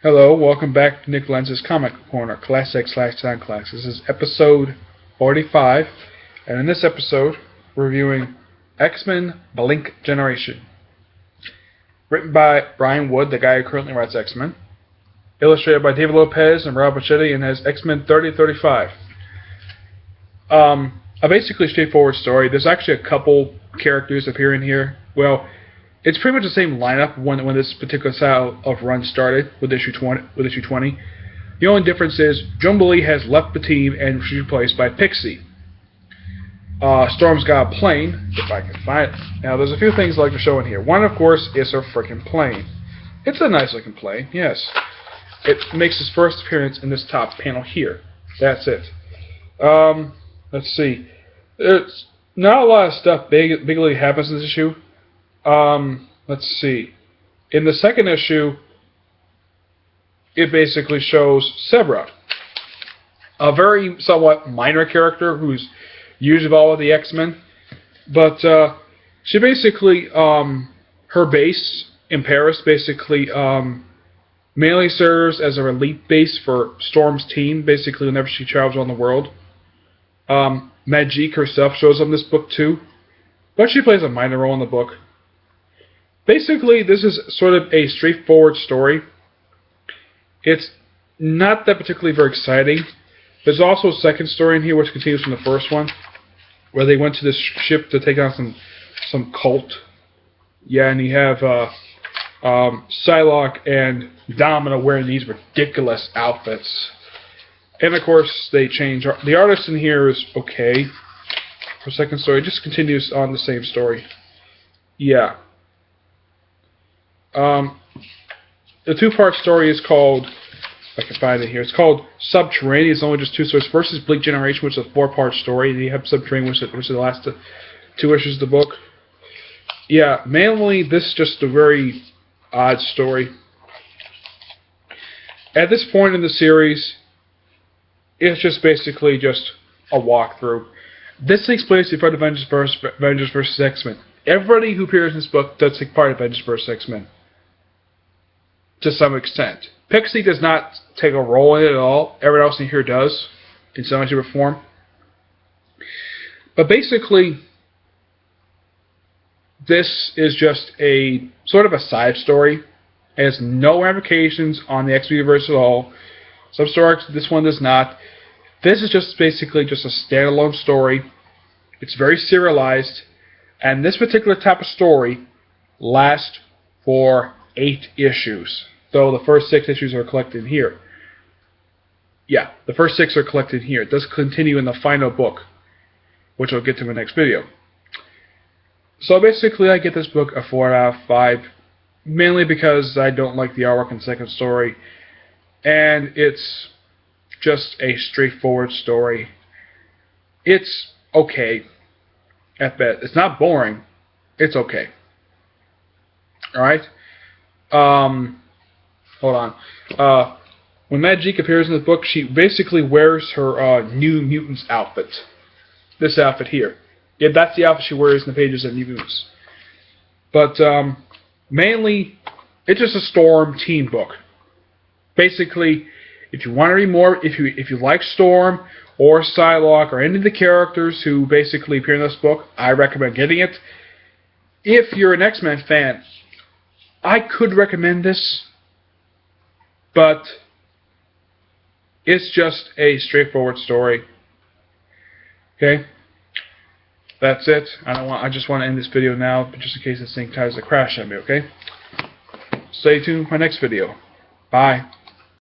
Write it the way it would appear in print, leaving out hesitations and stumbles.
Hello, welcome back to Nick Lenz's Comic Corner, Classic/Time Class. This is episode 45, and in this episode, we're reviewing X-Men Blink Generation. Written by Brian Wood, the guy who currently writes X-Men. Illustrated by David Lopez and Rob Pachetti, and has X-Men 3035. A basically straightforward story. There's actually a couple characters appearing here. Well, it's pretty much the same lineup when this particular style of run started with issue 20. The only difference is Jubilee has left the team and she's replaced by Pixie. Storm's got a plane, if I can find it. Now, there's a few things I'd like to show in here. One, of course, is her freaking plane. It's a nice looking plane, yes. It makes its first appearance in this top panel here. That's it. Let's see. It's not a lot of stuff bigly happens in this issue. Let's see. In the second issue, it basically shows Sebra, a very somewhat minor character who's used of all of the X-Men, but she basically, her base in Paris basically mainly serves as a relief base for Storm's team, basically whenever she travels around the world. Magique herself shows up in this book too, but she plays a minor role in the book. Basically, this is sort of a straightforward story. It's not that particularly very exciting. There's also a second story in here which continues from the first one, where they went to this ship to take on some cult. Yeah, and you have Psylocke and Domino wearing these ridiculous outfits. And of course, they change. The artist in here is okay. For second story, it just continues on the same story. Yeah. The two-part story is called, if I can find it here, it's called Subterranean. It's only just two stories. First is Blink Generation, which is a four-part story. And you have Subterranean, which is the last two issues of the book. Yeah, mainly this is just a very odd story. At this point in the series, it's just basically just a walkthrough. This takes place before Avengers vs. X-Men. Everybody who appears in this book does take part in Avengers vs. X-Men. To some extent. Pixie does not take a role in it at all. Everyone else in here does, in some shape or form. But basically, this is just a sort of a side story. It has no ramifications on the X-Men universe at all. Some stories, this one does not. This is just basically just a standalone story. It's very serialized. And this particular type of story lasts for 8 issues. Though the first 6 issues are collected here. Yeah, the first 6 are collected here. It does continue in the final book, which I'll get to in the next video. So basically, I get this book a 4 out of 5, mainly because I don't like the artwork in the second story, and it's just a straightforward story. It's okay, at best. It's not boring. It's okay. All right. Hold on. When Magique appears in the book, she basically wears her New Mutants outfit. This outfit here. Yeah, that's the outfit she wears in the pages of New Mutants. But mainly, it's just a Storm team book. Basically, if you want to read more, if you like Storm or Psylocke or any of the characters who basically appear in this book, I recommend getting it. If you're an X-Men fan, I could recommend this, but it's just a straightforward story. Okay, that's it. I just want to end this video now, just in case this thing tries to crash on me. Okay, stay tuned for my next video. Bye.